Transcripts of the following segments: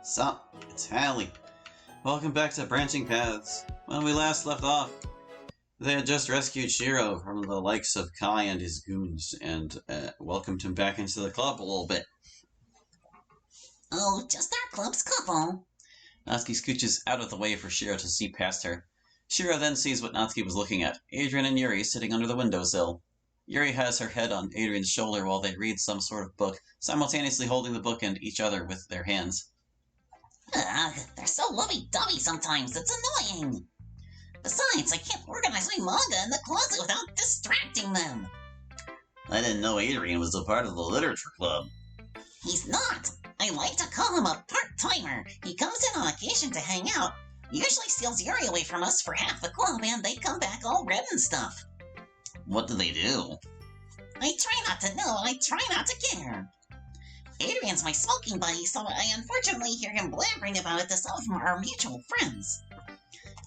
Sup, it's Hallie. Welcome back to Branching Paths. When we last left off, they had just rescued Shiro from the likes of Kai and his goons, and welcomed him back into the club a little bit. Oh, just our club's couple. Natsuki scooches out of the way for Shiro to see past her. Shiro then sees what Natsuki was looking at, Adrian and Yuri sitting under the windowsill. Yuri has her head on Adrian's shoulder while they read some sort of book, simultaneously holding the book and each other with their hands. Ugh, they're so lovey-dovey sometimes, it's annoying. Besides, I can't organize my manga in the closet without distracting them. I didn't know Adrian was a part of the literature club. He's not. I like to call him a part-timer. He comes in on occasion to hang out, usually steals Yuri away from us for half the club, and they come back all red and stuff. What do they do? I try not to know, and I try not to care. Adrian's my smoking buddy, so I unfortunately hear him blabbering about it to some of our mutual friends.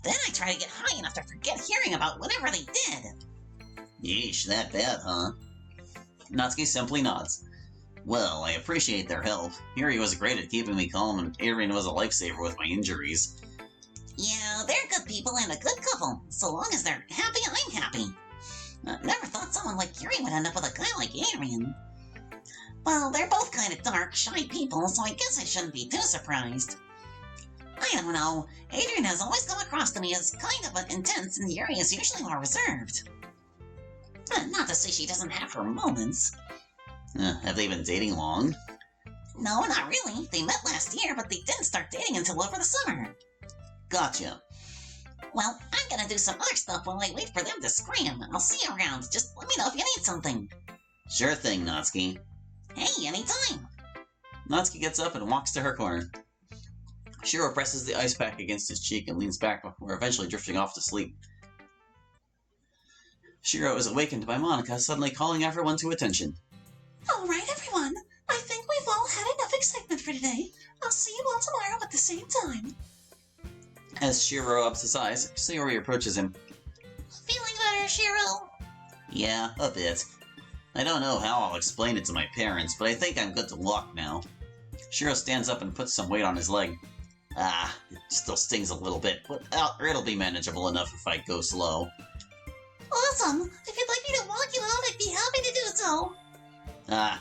Then I try to get high enough to forget hearing about whatever they did. Yeesh, that bad, huh? Natsuki simply nods. Well, I appreciate their help. Yuri was great at keeping me calm, and Adrian was a lifesaver with my injuries. Yeah, they're good people and a good couple. So long as they're happy, I'm happy. I never thought someone like Yuri would end up with a guy like Adrian. Well, they're both kind of dark, shy people, so I guess I shouldn't be too surprised. I don't know. Adrian has always come across to me as kind of intense, and Yuri is usually more reserved. Not to say she doesn't have her moments. Have they been dating long? No, not really. They met last year, but they didn't start dating until over the summer. Gotcha. Well, I'm gonna do some other stuff while I wait for them to scream. I'll see you around. Just let me know if you need something. Sure thing, Natsuki. Hey, anytime. Natsuki gets up and walks to her corner. Shiro presses the ice pack against his cheek and leans back before eventually drifting off to sleep. Shiro is awakened by Monika suddenly calling everyone to attention. All right, everyone. I think we've all had enough excitement for today. I'll see you all tomorrow at the same time. As Shiro rubs his eyes, Sayori approaches him. Feeling better, Shiro? Yeah, a bit. I don't know how I'll explain it to my parents, but I think I'm good to walk now. Shiro stands up and puts some weight on his leg. It still stings a little bit, but it'll be manageable enough if I go slow. Awesome! If you'd like me to walk you out, I'd be happy to do so.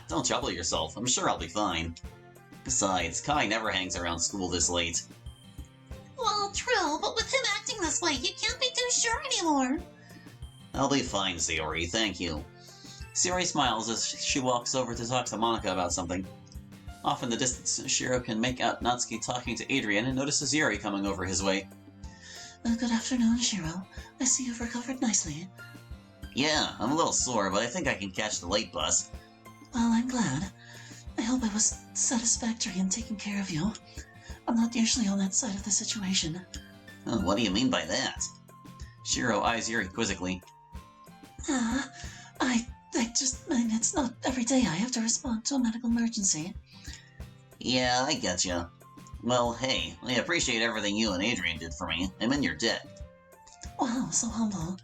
Don't trouble yourself. I'm sure I'll be fine. Besides, Kai never hangs around school this late. Well, true, but with him acting this way, you can't be too sure anymore. I'll be fine, Sayori, thank you. Sayori smiles as she walks over to talk to Monika about something. Off in the distance, Shiro can make out Natsuki talking to Adrian and notices Yuri coming over his way. Good afternoon, Shiro. I see you've recovered nicely. Yeah, I'm a little sore, but I think I can catch the late bus. Well, I'm glad. I hope I was satisfactory in taking care of you. I'm not usually on that side of the situation. What do you mean by that? Shiro eyes Yuri quizzically. It's not every day I have to respond to a medical emergency. Yeah, I getcha. Well, hey, I appreciate everything you and Adrian did for me. I'm in your debt. Wow, so humble.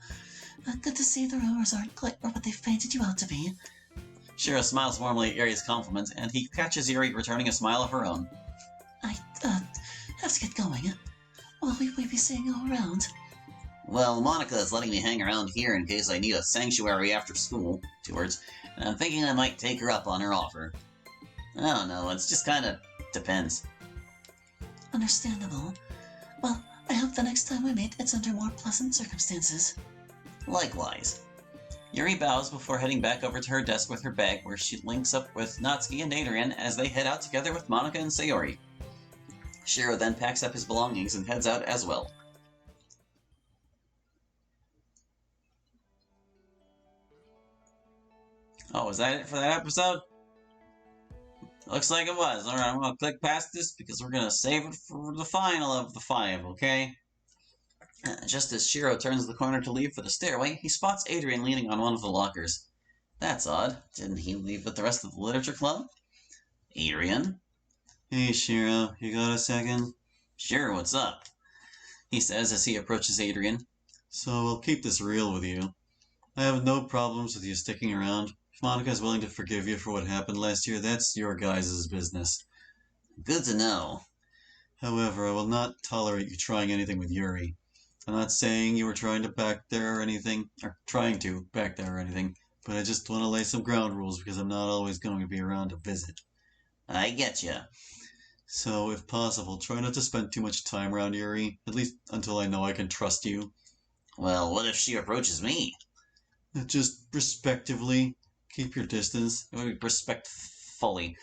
Good to see the rumors aren't quite what they've painted you out to be. Shiro smiles warmly at Yuri's compliment, and he catches Yuri returning a smile of her own. I have to get going. Will we be seeing you around? Well, Monika is letting me hang around here in case I need a sanctuary after school, 2 words, and I'm thinking I might take her up on her offer. I don't know, it's just kinda depends. Understandable. Well, I hope the next time we meet it's under more pleasant circumstances. Likewise. Yuri bows before heading back over to her desk with her bag, where she links up with Natsuki and Adrian as they head out together with Monika and Sayori. Shiro then packs up his belongings and heads out as well. Oh, was that it for that episode? Looks like it was. Alright, I'm gonna click past this because we're gonna save it for the final of the 5, okay? Just as Shiro turns the corner to leave for the stairway, he spots Adrian leaning on one of the lockers. That's odd. Didn't he leave with the rest of the literature club? Adrian? Hey, Shiro, you got a second? Sure, what's up? He says as he approaches Adrian. So I'll keep this real with you. I have no problems with you sticking around. If Monika's willing to forgive you for what happened last year, that's your guys' business. Good to know. However, I will not tolerate you trying anything with Yuri. I'm not saying you were trying to back there or anything, or trying to back there or anything, but I just want to lay some ground rules because I'm not always going to be around to visit. I get you. So, if possible, try not to spend too much time around Yuri, at least until I know I can trust you. Well, what if she approaches me? Just respectively, keep your distance. Respectfully.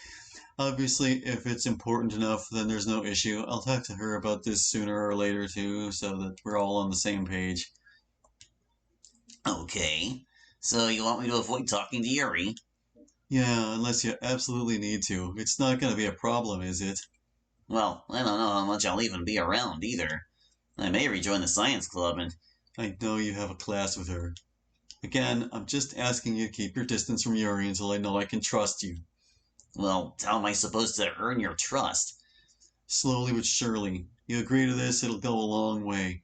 Obviously, if it's important enough, then there's no issue. I'll talk to her about this sooner or later, too, so that we're all on the same page. Okay. So you want me to avoid talking to Yuri? Yeah, unless you absolutely need to. It's not going to be a problem, is it? Well, I don't know how much I'll even be around either. I may rejoin the science club and... I know you have a class with her. Again, I'm just asking you to keep your distance from Yuri until I know I can trust you. Well, how am I supposed to earn your trust? Slowly but surely. You agree to this, it'll go a long way.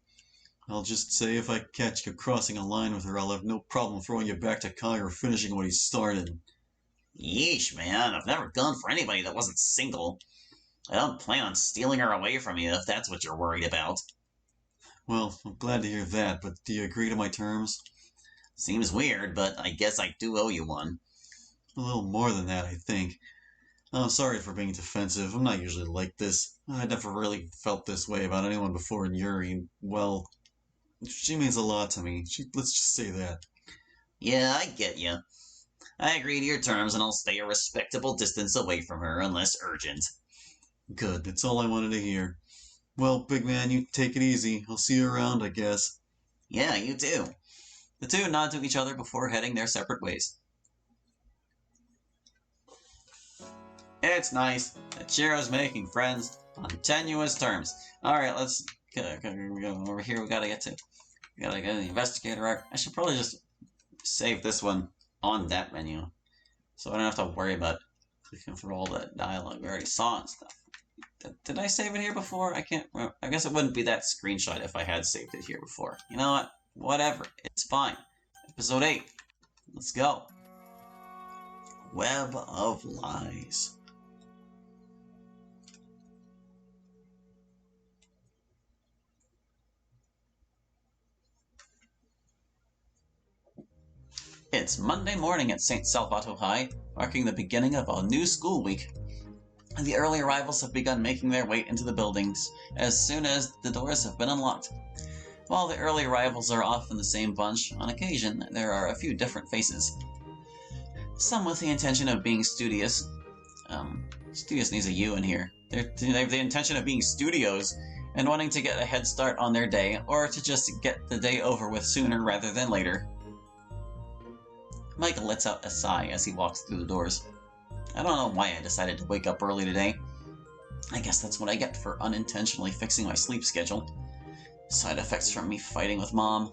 I'll just say if I catch you crossing a line with her, I'll have no problem throwing you back to Kai or finishing what he started. Yeesh, man. I've never gone for anybody that wasn't single. I don't plan on stealing her away from you if that's what you're worried about. Well, I'm glad to hear that, but do you agree to my terms? Seems weird, but I guess I do owe you one. A little more than that, I think. I'm sorry for being defensive. I'm not usually like this. I never really felt this way about anyone before, and Yuri, well, she means a lot to me. Let's just say that. Yeah, I get you. I agree to your terms and I'll stay a respectable distance away from her unless urgent. Good, that's all I wanted to hear. Well, big man, you take it easy. I'll see you around, I guess. Yeah, you too. The two nod to each other before heading their separate ways. It's nice that Chiro's making friends on tenuous terms. Alright, let's go over here. We gotta get to the investigator arc. I should probably just save this one on that menu, so I don't have to worry about clicking through all that dialogue we already saw and stuff. Did I save it here before? I can't remember. I guess it wouldn't be that screenshot if I had saved it here before. You know what? Whatever. It's fine. Episode 8. Let's go. Web of Lies. It's Monday morning at St. Salvato High, marking the beginning of a new school week. The early arrivals have begun making their way into the buildings as soon as the doors have been unlocked. While the early arrivals are often the same bunch, on occasion there are a few different faces. Some with the intention of being studious. Studious needs a U in here. They have the intention of being studios and wanting to get a head start on their day, or to just get the day over with sooner rather than later. Michael lets out a sigh as he walks through the doors. I don't know why I decided to wake up early today. I guess that's what I get for unintentionally fixing my sleep schedule. Side effects from me fighting with Mom.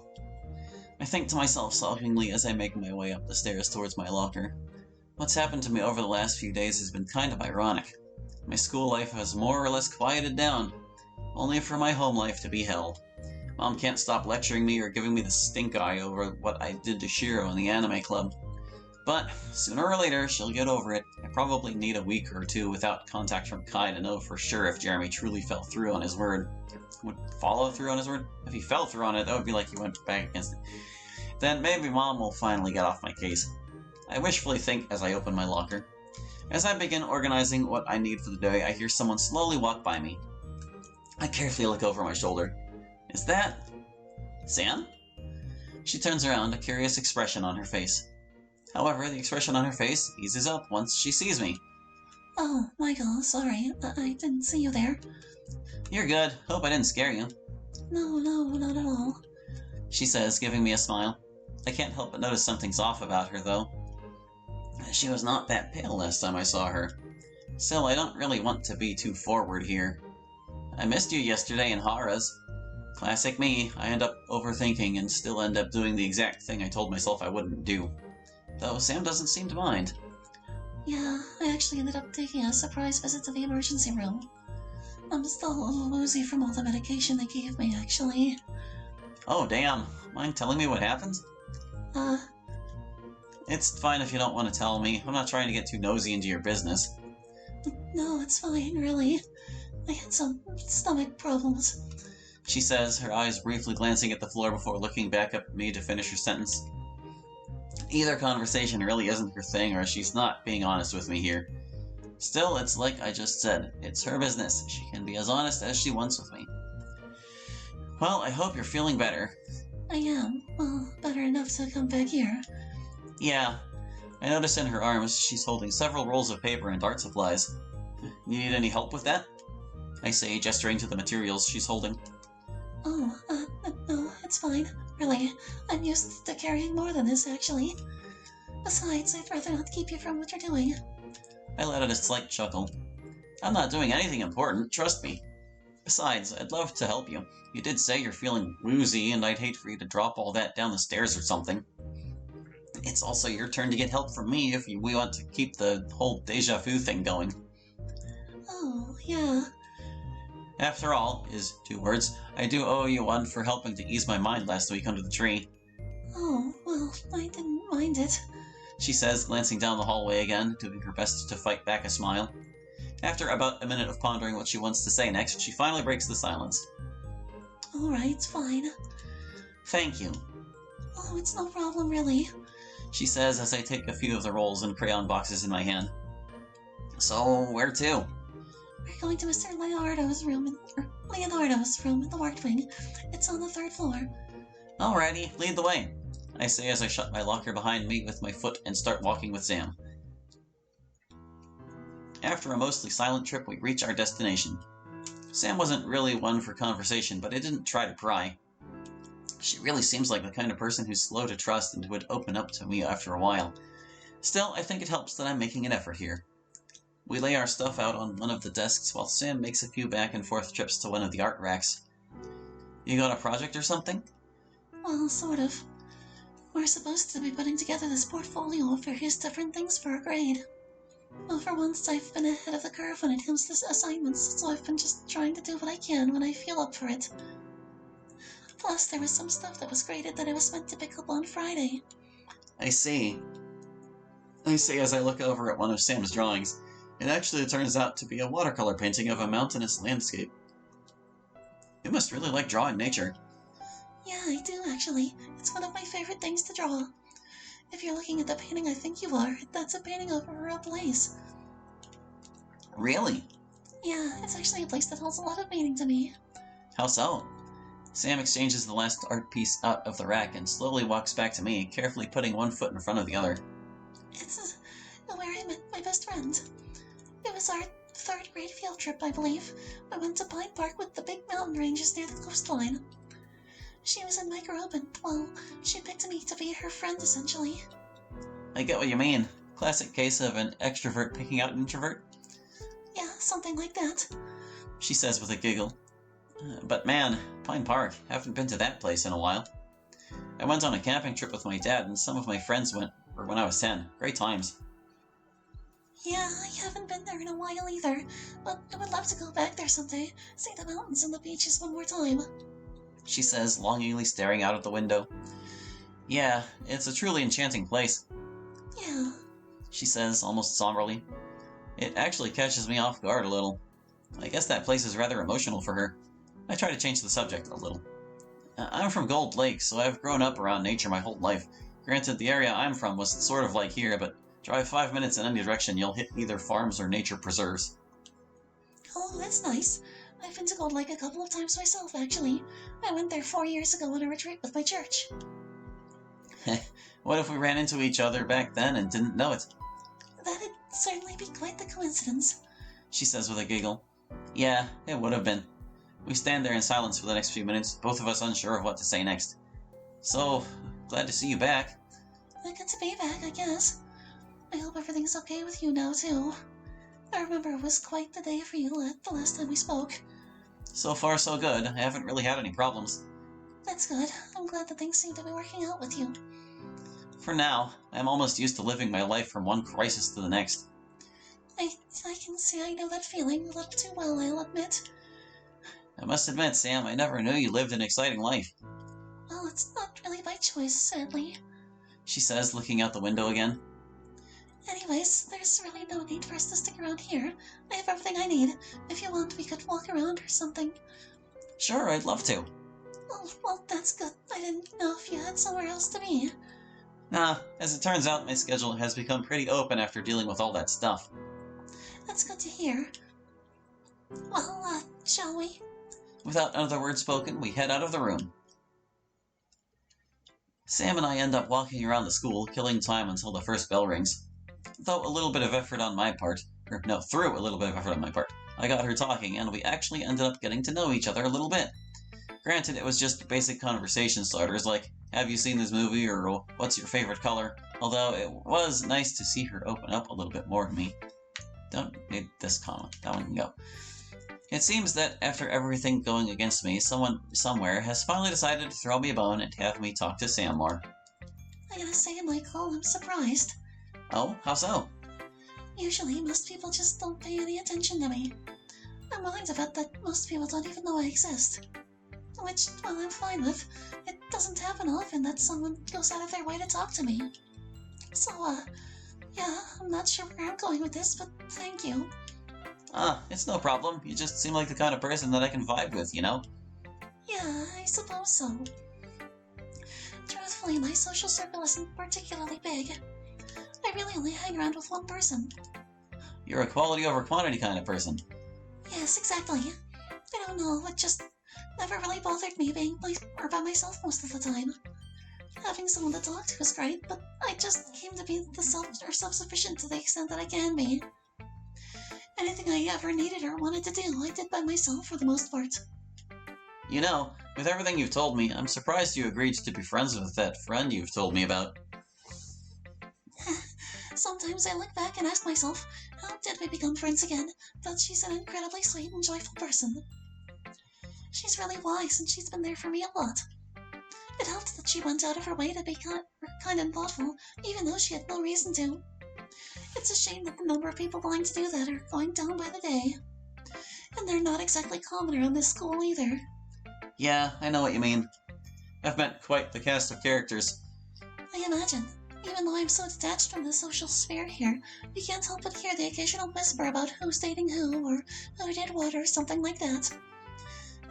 I think to myself sulkingly as I make my way up the stairs towards my locker. What's happened to me over the last few days has been kind of ironic. My school life has more or less quieted down, only for my home life to be hell. Mom can't stop lecturing me or giving me the stink eye over what I did to Shiro in the anime club. But sooner or later, she'll get over it. I probably need a week or two without contact from Kai to know for sure if Jeremy truly fell through on his word. Would follow through on his word? If he fell through on it, that would be like he went back against it. Then maybe Mom will finally get off my case. I wishfully think as I open my locker. As I begin organizing what I need for the day, I hear someone slowly walk by me. I carefully look over my shoulder. Is that... Sam? She turns around, a curious expression on her face. However, the expression on her face eases up once she sees me. Oh, Michael, sorry. I didn't see you there. You're good. Hope I didn't scare you. No, not at all. She says, giving me a smile. I can't help but notice something's off about her, though. She was not that pale last time I saw her. Still, I don't really want to be too forward here. I missed you yesterday in Hara's. Classic me, I end up overthinking and still end up doing the exact thing I told myself I wouldn't do. Though Sam doesn't seem to mind. Yeah, I actually ended up taking a surprise visit to the emergency room. I'm still a little woozy from all the medication they gave me, actually. Oh, damn. Mind telling me what happened? It's fine if you don't want to tell me. I'm not trying to get too nosy into your business. No, it's fine, really. I had some stomach problems. She says, her eyes briefly glancing at the floor before looking back up at me to finish her sentence. Either conversation really isn't her thing, or she's not being honest with me here. Still, it's like I just said, it's her business. She can be as honest as she wants with me. Well, I hope you're feeling better. I am. Well, better enough to come back here. Yeah. I notice in her arms she's holding several rolls of paper and art supplies. You need any help with that? I say, gesturing to the materials she's holding. Oh, no, it's fine. Really, I'm used to carrying more than this, actually. Besides, I'd rather not keep you from what you're doing. I let out a slight chuckle. I'm not doing anything important, trust me. Besides, I'd love to help you. You did say you're feeling woozy, and I'd hate for you to drop all that down the stairs or something. It's also your turn to get help from me if we want to keep the whole deja vu thing going. Oh, yeah. After all, is 2 words, I do owe you one for helping to ease my mind last week under the tree. Oh, well, I didn't mind it. She says, glancing down the hallway again, doing her best to fight back a smile. After about a minute of pondering what she wants to say next, she finally breaks the silence. Alright, fine. Thank you, Oh, it's no problem, really. she says as I take a few of the rolls and crayon boxes in my hand. So, where to? We're going to Mr. Leonardo's room in the art wing. It's on the 3rd floor. Alrighty, lead the way, I say as I shut my locker behind me with my foot and start walking with Sam. After a mostly silent trip, we reach our destination. Sam wasn't really one for conversation, but I didn't try to pry. She really seems like the kind of person who's slow to trust and would open up to me after a while. Still, I think it helps that I'm making an effort here. We lay our stuff out on one of the desks while Sam makes a few back and forth trips to one of the art racks. You got a project or something? Well, sort of. We're supposed to be putting together this portfolio of various different things for a grade. Well, for once, I've been ahead of the curve when it comes to assignments, so I've been just trying to do what I can when I feel up for it. Plus, there was some stuff that was graded that I was meant to pick up on Friday. I see. I say as I look over at one of Sam's drawings. It actually turns out to be a watercolor painting of a mountainous landscape. You must really like drawing nature. Yeah, I do, actually. It's one of my favorite things to draw. If you're looking at the painting I think you are, that's a painting of a real place. Really? Yeah, it's actually a place that holds a lot of meaning to me. How so? Sam exchanges the last art piece out of the rack and slowly walks back to me, carefully putting one foot in front of the other. It's where I met my best friend. It was our 3rd grade field trip, I believe. We went to Pine Park with the big mountain ranges near the coastline. She was in my group and, well, she picked me to be her friend, essentially. I get what you mean. Classic case of an extrovert picking out an introvert? Yeah, something like that. She says with a giggle. But man, Pine Park, haven't been to that place in a while. I went on a camping trip with my dad and some of my friends went when I was 10. Great times. Yeah, I haven't been there in a while either, but I would love to go back there someday, see the mountains and the beaches one more time. She says, longingly staring out of the window. Yeah, it's a truly enchanting place. Yeah. She says, almost somberly. It actually catches me off guard a little. I guess that place is rather emotional for her. I try to change the subject a little. I'm from Gold Lake, so I've grown up around nature my whole life. Granted, the area I'm from was sort of like here, but drive 5 minutes in any direction, you'll hit either farms or nature preserves. Oh, that's nice. I've been to Gold Lake a couple of times myself, actually. I went there 4 years ago on a retreat with my church. What if we ran into each other back then and didn't know it? That'd certainly be quite the coincidence. She says with a giggle. Yeah, it would have been. We stand there in silence for the next few minutes, both of us unsure of what to say next. So, glad to see you back. Good to be back, I guess. I hope everything's okay with you now, too. I remember it was quite the day for you the last time we spoke. So far, so good. I haven't really had any problems. That's good. I'm glad that things seem to be working out with you. For now, I'm almost used to living my life from one crisis to the next. I can say I know that feeling a little too well, I'll admit. I must admit, Sam, I never knew you lived an exciting life. Well, it's not really by choice, sadly. She says, looking out the window again. Anyways, there's really no need for us to stick around here. I have everything I need. If you want, we could walk around or something. Sure, I'd love to. Oh, well, that's good. I didn't know if you had somewhere else to be. Nah, as it turns out, my schedule has become pretty open after dealing with all that stuff. That's good to hear. Well, shall we? Without another word spoken, we head out of the room. Sam and I end up walking around the school, killing time until the first bell rings. Though a little bit of effort on my part, through a little bit of effort on my part, I got her talking, and we actually ended up getting to know each other a little bit. Granted, it was just basic conversation starters like, have you seen this movie, or what's your favorite color? Although it was nice to see her open up a little bit more to me. Don't need this comma, that one can go. It seems that after everything going against me, someone somewhere has finally decided to throw me a bone and have me talk to Sam more. I gotta say, Michael, I'm surprised. Oh, how so? Usually, most people just don't pay any attention to me. I'm willing to bet that most people don't even know I exist. Which, well, I'm fine with. It doesn't happen often that someone goes out of their way to talk to me. So, yeah, I'm not sure where I'm going with this, but thank you. It's no problem. You just seem like the kind of person that I can vibe with, you know? Yeah, I suppose so. Truthfully, my social circle isn't particularly big. I really only hang around with one person. You're a quality over quantity kind of person. Yes, exactly. I don't know, it just never really bothered me being by myself most of the time. Having someone to talk to is great, but I just came to be self-sufficient to the extent that I can be. Anything I ever needed or wanted to do, I did by myself for the most part. You know, with everything you've told me, I'm surprised you agreed to be friends with that friend you've told me about. Sometimes I look back and ask myself, how did we become friends again? But she's an incredibly sweet and joyful person. She's really wise and she's been there for me a lot. It helped that she went out of her way to be kind and thoughtful, even though she had no reason to. It's a shame that the number of people willing to do that are going down by the day. And they're not exactly common around this school either. Yeah, I know what you mean. I've met quite the cast of characters. I imagine. Even though I'm so detached from the social sphere here, you can't help but hear the occasional whisper about who's dating who, or who did what, or something like that.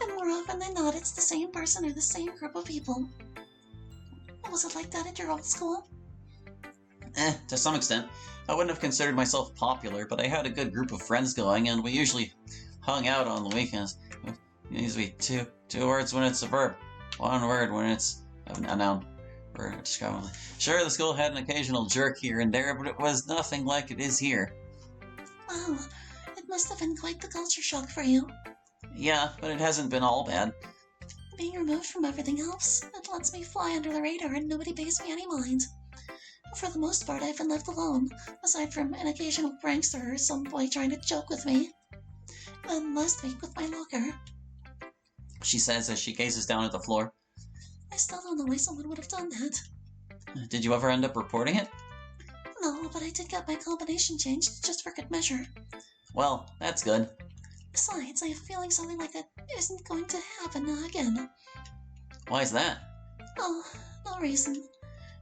And more often than not, it's the same person or the same group of people. Was it like that at your old school? To some extent. I wouldn't have considered myself popular, but I had a good group of friends going, and we usually hung out on the weekends. It needs to be two words when it's a verb, one word when it's a noun. Or describing. Sure, the school had an occasional jerk here and there, but it was nothing like it is here. Wow, it must have been quite the culture shock for you. Yeah, but it hasn't been all bad. Being removed from everything helps. It lets me fly under the radar and nobody pays me any mind. For the most part, I've been left alone, aside from an occasional prankster or some boy trying to joke with me. And last week with my locker. She says as she gazes down at the floor. I still don't know why someone would have done that. Did you ever end up reporting it? No, but I did get my combination changed just for good measure. Well, that's good. Besides, I have a feeling something like that isn't going to happen again. Why's that? Oh, no reason.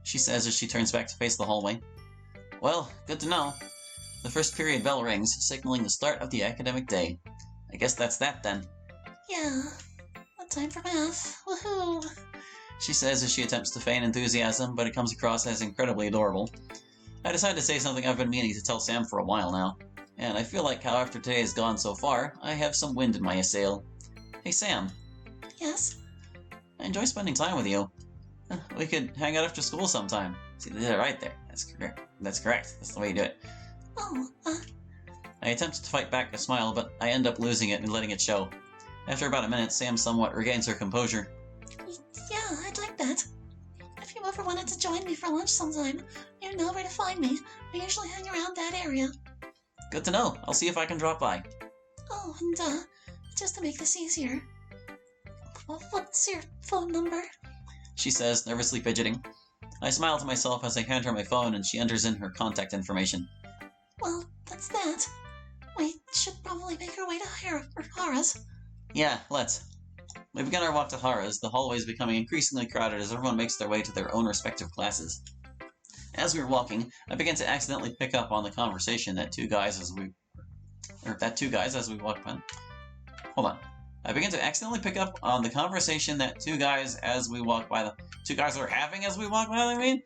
She says as she turns back to face the hallway. Well, good to know. The first period bell rings, signaling the start of the academic day. I guess that's that then. Yeah, time for math. Woohoo! She says as she attempts to feign enthusiasm, but it comes across as incredibly adorable. I decide to say something I've been meaning to tell Sam for a while now, and I feel like how after today has gone so far, I have some wind in my sail. Hey Sam. Yes? I enjoy spending time with you. We could hang out after school sometime. See, they did it right there. That's correct. That's the way you do it. Oh, I attempt to fight back a smile, but I end up losing it and letting it show. After about a minute, Sam somewhat regains her composure. Yeah, I'd like that. If you ever wanted to join me for lunch sometime, you know where to find me. We usually hang around that area. Good to know. I'll see if I can drop by. Oh, and just to make this easier, what's your phone number? She says, nervously fidgeting. I smile to myself as I hand her my phone and she enters in her contact information. Well, that's that. We should probably make our way to Hara's. Yeah, let's. We begin our walk to Hara's, the hallways becoming increasingly crowded as everyone makes their way to their own respective classes. As we were walking, I began to accidentally pick up on the conversation that two guys as we walked by. Hold on. I began to accidentally pick up on the conversation that two guys as we walked by the two guys were having as we walked by. I mean,